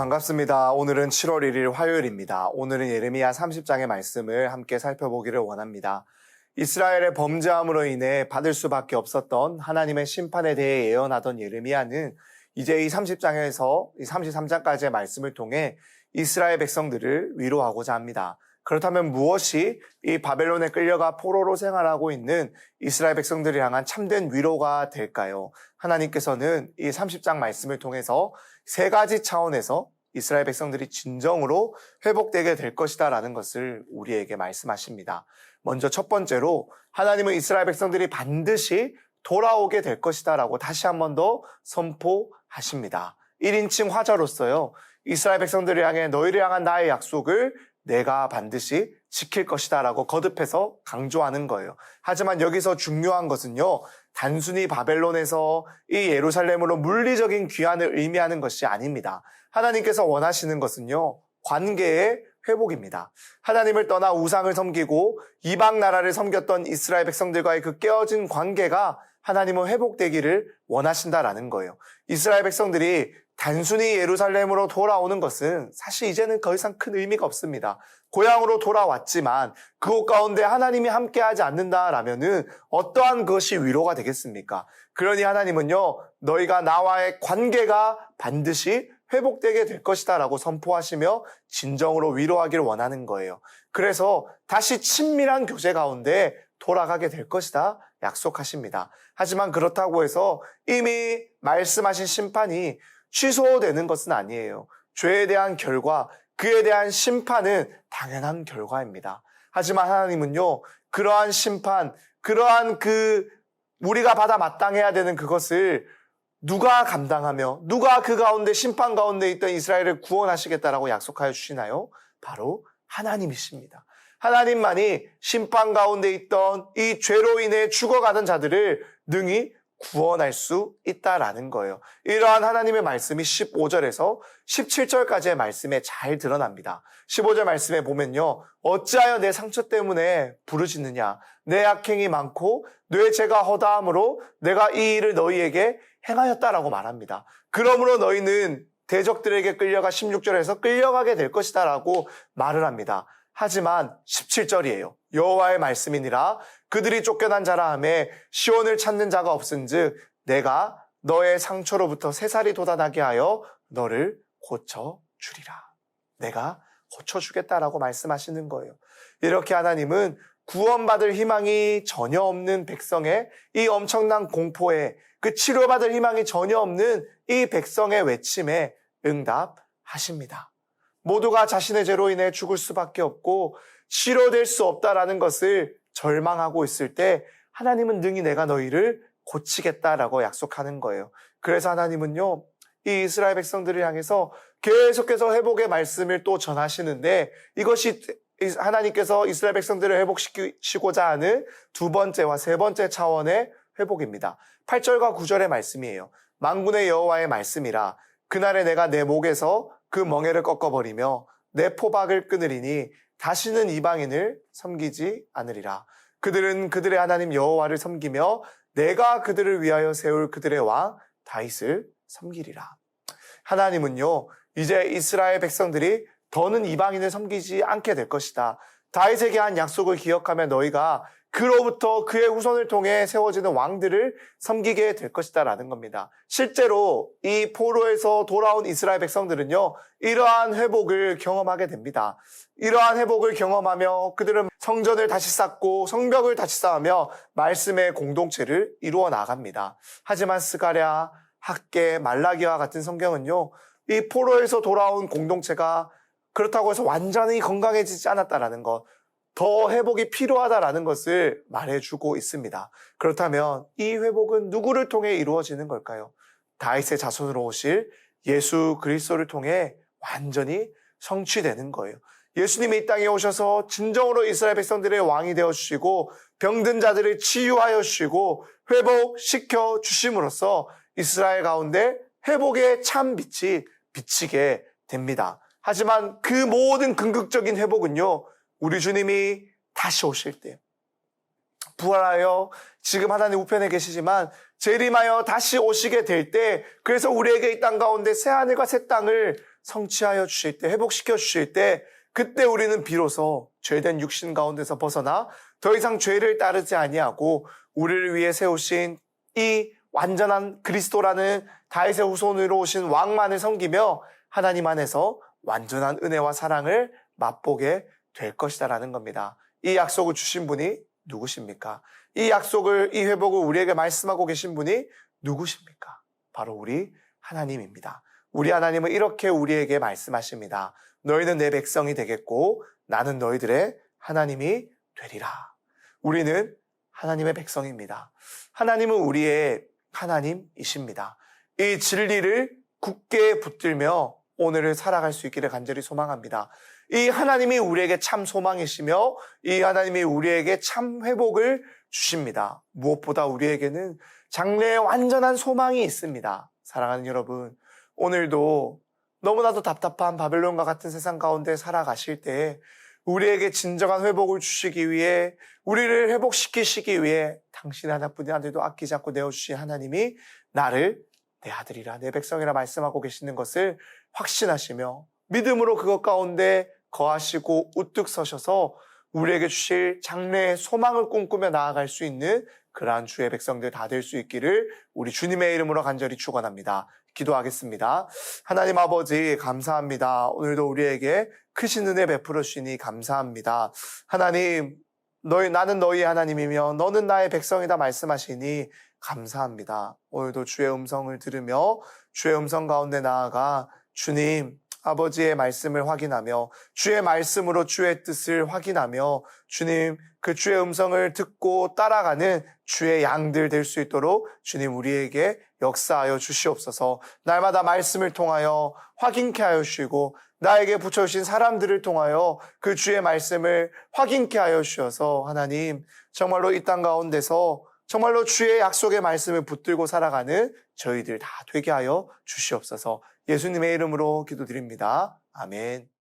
반갑습니다. 오늘은 7월 1일 화요일입니다. 오늘은 예레미야 30장의 말씀을 함께 살펴보기를 원합니다. 이스라엘의 범죄함으로 인해 받을 수밖에 없었던 하나님의 심판에 대해 예언하던 예레미야는 이제 이 30장에서 이 33장까지의 말씀을 통해 이스라엘 백성들을 위로하고자 합니다. 그렇다면 무엇이 이 바벨론에 끌려가 포로로 생활하고 있는 이스라엘 백성들을 향한 참된 위로가 될까요? 하나님께서는 이 30장 말씀을 통해서 세 가지 차원에서 이스라엘 백성들이 진정으로 회복되게 될 것이다 라는 것을 우리에게 말씀하십니다. 먼저 첫 번째로 하나님은 이스라엘 백성들이 반드시 돌아오게 될 것이다 라고 다시 한 번 더 선포하십니다. 1인칭 화자로서요, 이스라엘 백성들을 향해 너희를 향한 나의 약속을 내가 반드시 지킬 것이다 라고 거듭해서 강조하는 거예요. 하지만 여기서 중요한 것은요, 단순히 바벨론에서 이 예루살렘으로 물리적인 귀환을 의미하는 것이 아닙니다. 하나님께서 원하시는 것은요, 관계의 회복입니다. 하나님을 떠나 우상을 섬기고 이방 나라를 섬겼던 이스라엘 백성들과의 그 깨어진 관계가 하나님은 회복되기를 원하신다라는 거예요. 이스라엘 백성들이 단순히 예루살렘으로 돌아오는 것은 사실 이제는 더 이상 큰 의미가 없습니다. 고향으로 돌아왔지만 그곳 가운데 하나님이 함께하지 않는다라면은 어떠한 것이 위로가 되겠습니까? 그러니 하나님은요, 너희가 나와의 관계가 반드시 회복되게 될 것이다 라고 선포하시며 진정으로 위로하기를 원하는 거예요. 그래서 다시 친밀한 교제 가운데 돌아가게 될 것이다 약속하십니다. 하지만 그렇다고 해서 이미 말씀하신 심판이 취소되는 것은 아니에요. 죄에 대한 결과, 그에 대한 심판은 당연한 결과입니다. 하지만 하나님은요, 그러한 심판, 그러한 우리가 받아 마땅해야 되는 그것을 누가 감당하며 누가 그 가운데 심판 가운데 있던 이스라엘을 구원하시겠다라고 약속하여 주시나요? 바로 하나님이십니다. 하나님만이 심판 가운데 있던 이 죄로 인해 죽어가는 자들을 능히 구원할 수 있다라는 거예요. 이러한 하나님의 말씀이 15절에서 17절까지의 말씀에 잘 드러납니다. 15절 말씀에 보면요, 어찌하여 내 상처 때문에 부르짖느냐, 내 악행이 많고 내 죄가 허다함으로 내가 이 일을 너희에게 행하였다라고 말합니다. 그러므로 너희는 대적들에게 끌려가 16절에서 끌려가게 될 것이다 라고 말을 합니다. 하지만 17절이에요. 여호와의 말씀이니라 그들이 쫓겨난 자라 하매 시온을 찾는 자가 없은즉 내가 너의 상처로부터 새살이 돋아나게 하여 너를 고쳐주리라. 내가 고쳐주겠다라고 말씀하시는 거예요. 이렇게 하나님은 구원받을 희망이 전혀 없는 백성의 이 엄청난 공포에, 그 치료받을 희망이 전혀 없는 이 백성의 외침에 응답하십니다. 모두가 자신의 죄로 인해 죽을 수밖에 없고 치료될 수 없다라는 것을 절망하고 있을 때 하나님은 능히 내가 너희를 고치겠다라고 약속하는 거예요. 그래서 하나님은요, 이 이스라엘 백성들을 향해서 계속해서 회복의 말씀을 또 전하시는데, 이것이 하나님께서 이스라엘 백성들을 회복시키고자 하는 두 번째와 세 번째 차원의 회복입니다. 8절과 9절의 말씀이에요. 만군의 여호와의 말씀이라 그날에 내가 내 목에서 그 멍에를 꺾어버리며 내 포박을 끊으리니 다시는 이방인을 섬기지 않으리라. 그들은 그들의 하나님 여호와를 섬기며 내가 그들을 위하여 세울 그들의 왕 다윗을 섬기리라. 하나님은요, 이제 이스라엘 백성들이 더는 이방인을 섬기지 않게 될 것이다. 다윗에게 한 약속을 기억하며 너희가 그로부터 그의 후손을 통해 세워지는 왕들을 섬기게 될 것이다 라는 겁니다. 실제로 이 포로에서 돌아온 이스라엘 백성들은요, 이러한 회복을 경험하게 됩니다. 이러한 회복을 경험하며 그들은 성전을 다시 쌓고 성벽을 다시 쌓으며 말씀의 공동체를 이루어 나갑니다. 하지만 스가랴, 학개, 말라기와 같은 성경은요, 이 포로에서 돌아온 공동체가 그렇다고 해서 완전히 건강해지지 않았다라는 것, 더 회복이 필요하다라는 것을 말해주고 있습니다. 그렇다면 이 회복은 누구를 통해 이루어지는 걸까요? 다윗의 자손으로 오실 예수 그리스도를 통해 완전히 성취되는 거예요. 예수님이 이 땅에 오셔서 진정으로 이스라엘 백성들의 왕이 되어주시고 병든 자들을 치유하여 주시고 회복시켜 주심으로써 이스라엘 가운데 회복의 참 빛이 비치게 됩니다. 하지만 그 모든 궁극적인 회복은요, 우리 주님이 다시 오실 때, 부활하여 지금 하나님 우편에 계시지만 재림하여 다시 오시게 될 때, 그래서 우리에게 이 땅 가운데 새 하늘과 새 땅을 성취하여 주실 때, 회복시켜 주실 때, 그때 우리는 비로소 죄된 육신 가운데서 벗어나 더 이상 죄를 따르지 아니하고 우리를 위해 세우신 이 완전한 그리스도라는 다윗의 후손으로 오신 왕만을 섬기며 하나님 안에서 완전한 은혜와 사랑을 맛보게 될 것이다라는 겁니다. 이 약속을 주신 분이 누구십니까? 이 약속을, 이 회복을 우리에게 말씀하고 계신 분이 누구십니까? 바로 우리 하나님입니다. 우리 하나님은 이렇게 우리에게 말씀하십니다. 너희는 내 백성이 되겠고 나는 너희들의 하나님이 되리라. 우리는 하나님의 백성입니다. 하나님은 우리의 하나님이십니다. 이 진리를 굳게 붙들며 오늘을 살아갈 수 있기를 간절히 소망합니다. 이 하나님이 우리에게 참 소망이시며 이 하나님이 우리에게 참 회복을 주십니다. 무엇보다 우리에게는 장래의 완전한 소망이 있습니다. 사랑하는 여러분, 오늘도 너무나도 답답한 바벨론과 같은 세상 가운데 살아가실 때 우리에게 진정한 회복을 주시기 위해, 우리를 회복시키시기 위해 당신 하나뿐인 아들도 아끼지 않고 내어주신 하나님이 나를 내 아들이라 내 백성이라 말씀하고 계시는 것을 확신하시며 믿음으로 그것 가운데 거하시고 우뚝 서셔서 우리에게 주실 장래의 소망을 꿈꾸며 나아갈 수 있는 그러한 주의 백성들 다 될 수 있기를 우리 주님의 이름으로 간절히 축원합니다. 기도하겠습니다. 하나님 아버지 감사합니다. 오늘도 우리에게 크신 은혜 베풀어 주시니 감사합니다. 하나님, 나는 너희 하나님이며 너는 나의 백성이다 말씀하시니 감사합니다. 오늘도 주의 음성을 들으며 주의 음성 가운데 나아가 주님 아버지의 말씀을 확인하며 주의 말씀으로 주의 뜻을 확인하며 주님 그 주의 음성을 듣고 따라가는 주의 양들 될 수 있도록 주님 우리에게 역사하여 주시옵소서. 날마다 말씀을 통하여 확인케 하여 주시고 나에게 붙여주신 사람들을 통하여 그 주의 말씀을 확인케 하여 주셔서 하나님 정말로 이 땅 가운데서 정말로 주의 약속의 말씀을 붙들고 살아가는 저희들 다 되게 하여 주시옵소서. 예수님의 이름으로 기도드립니다. 아멘.